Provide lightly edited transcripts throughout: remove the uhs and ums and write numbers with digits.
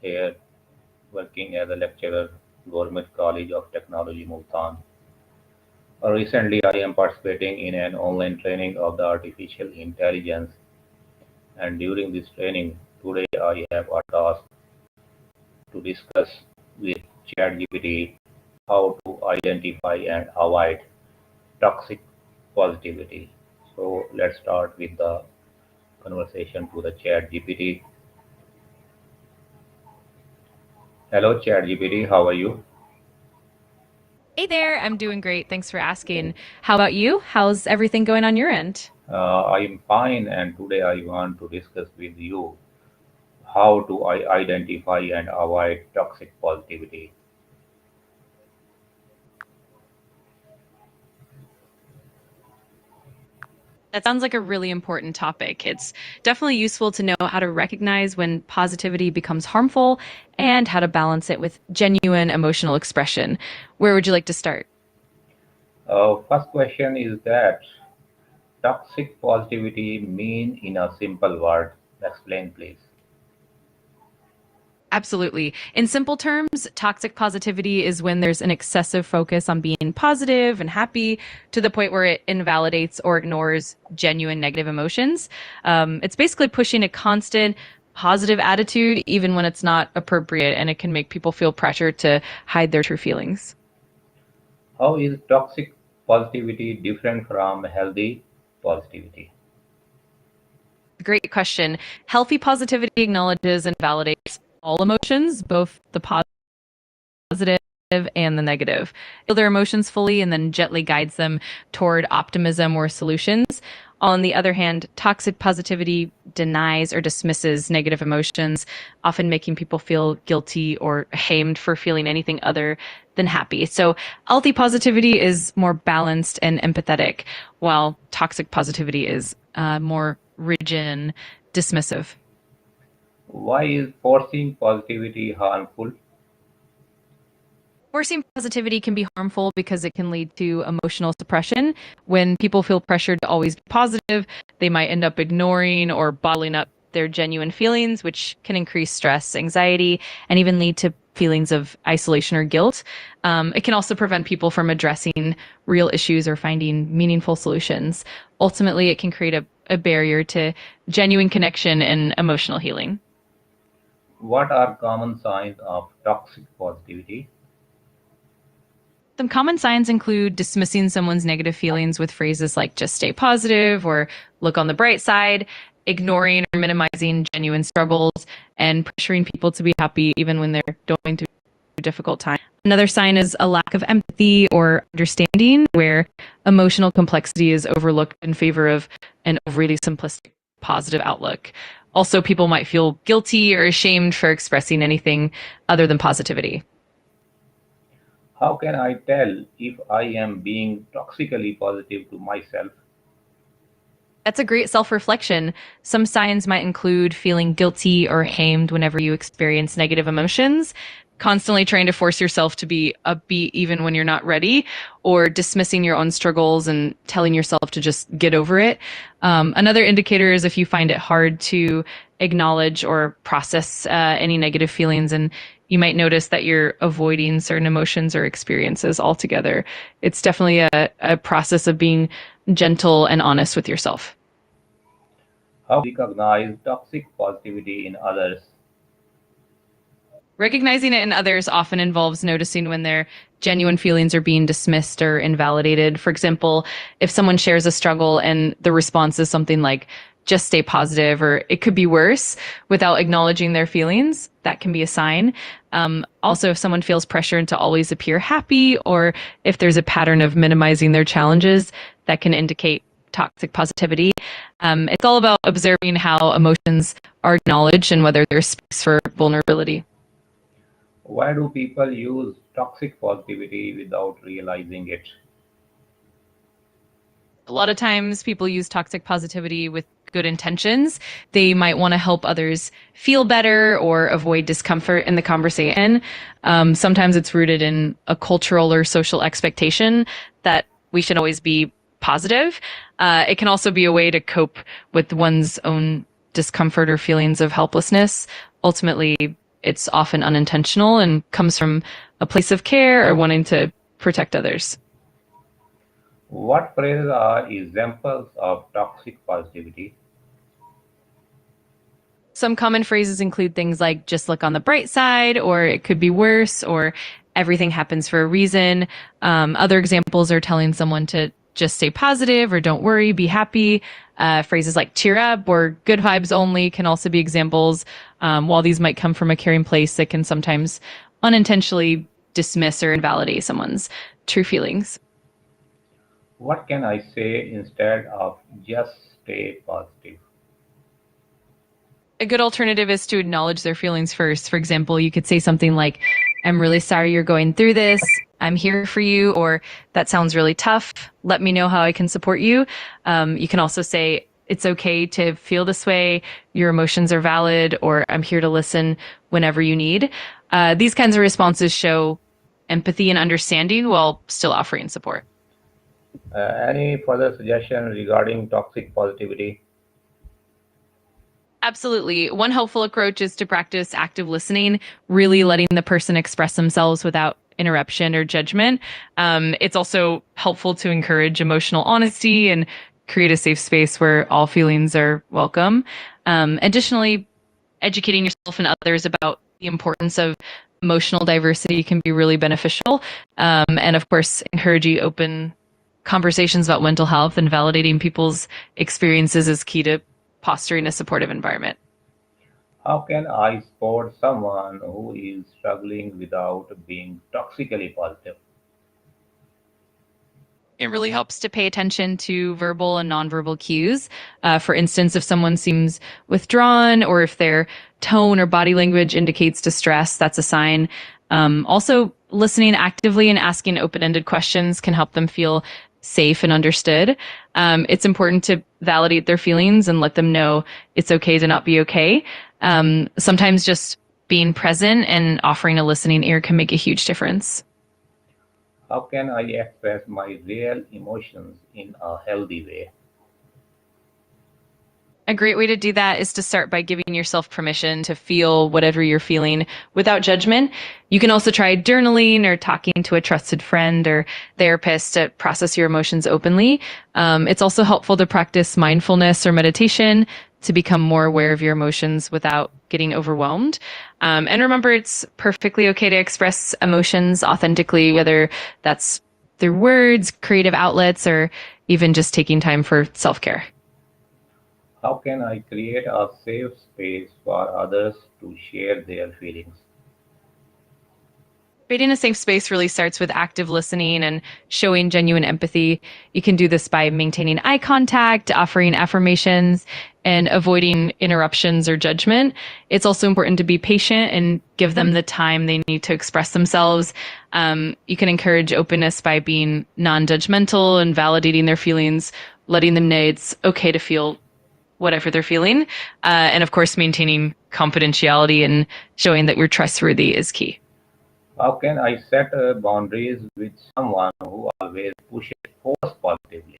here working as a lecturer, Government College of Technology, MULTAN. Recently, I am participating in an online training of the artificial intelligence, and during this training, today I have a task to discuss with ChatGPT how to identify and avoid toxic positivity. So let's start with the conversation to the ChatGPT. Hello, ChatGPT, how are you? Hey there, I'm doing great. Thanks for asking. How about you? How's everything going on your end? I am fine, and today I want to discuss with you how to identify and avoid toxic positivity. That sounds like a really important topic. It's definitely useful to know how to recognize when positivity becomes harmful and how to balance it with genuine emotional expression. Where would you like to start? First question is that toxic positivity mean in a simple word. Explain, please. Absolutely. In simple terms, toxic positivity is when there's an excessive focus on being positive and happy to the point where it invalidates or ignores genuine negative emotions. It's basically pushing a constant positive attitude, even when it's not appropriate, and it can make people feel pressure to hide their true feelings. How is toxic positivity different from healthy positivity? Great question. Healthy positivity acknowledges and validates all emotions, both the positive and the negative. Feel their emotions fully and then gently guides them toward optimism or solutions. On the other hand, toxic positivity denies or dismisses negative emotions, often making people feel guilty or shamed for feeling anything other than happy. So, healthy positivity is more balanced and empathetic, while toxic positivity is more rigid and dismissive. Why is forcing positivity harmful? Forcing positivity can be harmful because it can lead to emotional suppression. When people feel pressured to always be positive, they might end up ignoring or bottling up their genuine feelings, which can increase stress, anxiety, and even lead to feelings of isolation or guilt. It can also prevent people from addressing real issues or finding meaningful solutions. Ultimately, it can create a barrier to genuine connection and emotional healing. What are common signs of toxic positivity? Some common signs include dismissing someone's negative feelings with phrases like just stay positive or look on the bright side, ignoring or minimizing genuine struggles, and pressuring people to be happy even when they're going through a difficult time. Another sign is a lack of empathy or understanding, where emotional complexity is overlooked in favor of an overly simplistic positive outlook. Also, people might feel guilty or ashamed for expressing anything other than positivity. How can I tell if I am being toxically positive to myself? That's a great self reflection. Some signs might include feeling guilty or shamed whenever you experience negative emotions, constantly trying to force yourself to be upbeat even when you're not ready, or dismissing your own struggles and telling yourself to just get over it. Another indicator is if you find it hard to acknowledge or process any negative feelings, and you might notice that you're avoiding certain emotions or experiences altogether. It's definitely a process of being gentle and honest with yourself. How can I recognize toxic positivity in others? Recognizing it in others often involves noticing when their genuine feelings are being dismissed or invalidated. For example, if someone shares a struggle and the response is something like, just stay positive, or it could be worse without acknowledging their feelings, that can be a sign. Also, if someone feels pressure to always appear happy, or if there's a pattern of minimizing their challenges, that can indicate toxic positivity. It's all about observing how emotions are acknowledged and whether there's space for vulnerability. Why do people use toxic positivity without realizing it? A lot of times people use toxic positivity with good intentions. They might want to help others feel better or avoid discomfort in the conversation. Sometimes it's rooted in a cultural or social expectation that we should always be positive. It can also be a way to cope with one's own discomfort or feelings of helplessness. Ultimately, it's often unintentional and comes from a place of care or wanting to protect others. What phrases are examples of toxic positivity? Some common phrases include things like just look on the bright side, or it could be worse, or everything happens for a reason. Other examples are telling someone to just stay positive or don't worry, be happy. Phrases like cheer up or good vibes only can also be examples. While these might come from a caring place, they can sometimes unintentionally dismiss or invalidate someone's true feelings. What can I say instead of just stay positive? A good alternative is to acknowledge their feelings first. For example, you could say something like, I'm really sorry you're going through this. I'm here for you, or that sounds really tough. Let me know how I can support you. You can also say, it's okay to feel this way. Your emotions are valid, or I'm here to listen whenever you need. These kinds of responses show empathy and understanding while still offering support. Any further suggestion regarding toxic positivity? Absolutely. One helpful approach is to practice active listening, really letting the person express themselves without interruption or judgment. It's also helpful to encourage emotional honesty and create a safe space where all feelings are welcome. Additionally, educating yourself and others about the importance of emotional diversity can be really beneficial. And of course, encouraging open conversations about mental health and validating people's experiences is key to fostering a supportive environment. How can I support someone who is struggling without being toxically positive? It really helps to pay attention to verbal and nonverbal cues. For instance, if someone seems withdrawn or if their tone or body language indicates distress, that's a sign. Also, listening actively and asking open ended questions can help them feel safe and understood. It's important to validate their feelings and let them know it's okay to not be okay. Sometimes just being present and offering a listening ear can make a huge difference. How can I express my real emotions in a healthy way? A great way to do that is to start by giving yourself permission to feel whatever you're feeling without judgment. You can also try journaling or talking to a trusted friend or therapist to process your emotions openly. It's also helpful to practice mindfulness or meditation to become more aware of your emotions without getting overwhelmed. And remember, it's perfectly okay to express emotions authentically, whether that's through words, creative outlets, or even just taking time for self-care. How can I create a safe space for others to share their feelings? Creating a safe space really starts with active listening and showing genuine empathy. You can do this by maintaining eye contact, offering affirmations, and avoiding interruptions or judgment. It's also important to be patient and give them the time they need to express themselves. You can encourage openness by being non-judgmental and validating their feelings, letting them know it's okay to feel whatever they're feeling. And of course, maintaining confidentiality and showing that you're trustworthy is key. How can I set boundaries with someone who always pushes force positively?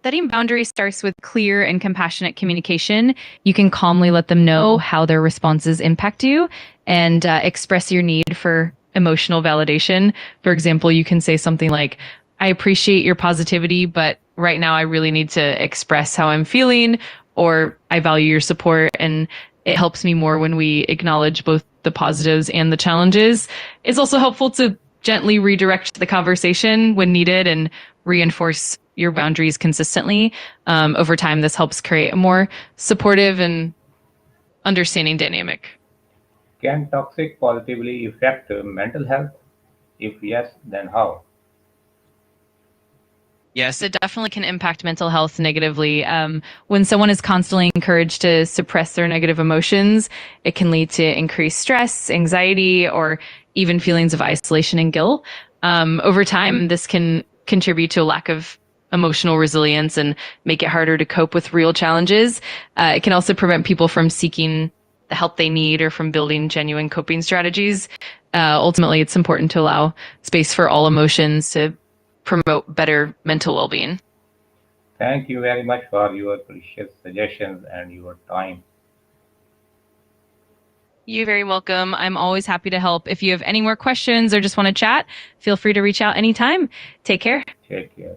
Setting boundaries starts with clear and compassionate communication. You can calmly let them know how their responses impact you and express your need for emotional validation. For example, you can say something like, I appreciate your positivity, but right now I really need to express how I'm feeling, or I value your support. And it helps me more when we acknowledge both the positives and the challenges. It's also helpful to gently redirect the conversation when needed and reinforce your boundaries consistently. Over time, this helps create a more supportive and understanding dynamic. Can toxic positively affect mental health? If yes, then how? Yes, it definitely can impact mental health negatively. When someone is constantly encouraged to suppress their negative emotions, it can lead to increased stress, anxiety, or even feelings of isolation and guilt. Over time, this can contribute to a lack of emotional resilience and make it harder to cope with real challenges. It can also prevent people from seeking the help they need or from building genuine coping strategies. Ultimately, it's important to allow space for all emotions to promote better mental well-being. Thank you very much for your precious suggestions and your time. You're very welcome. I'm always happy to help. If you have any more questions or just want to chat, feel free to reach out anytime. Take care. Take care.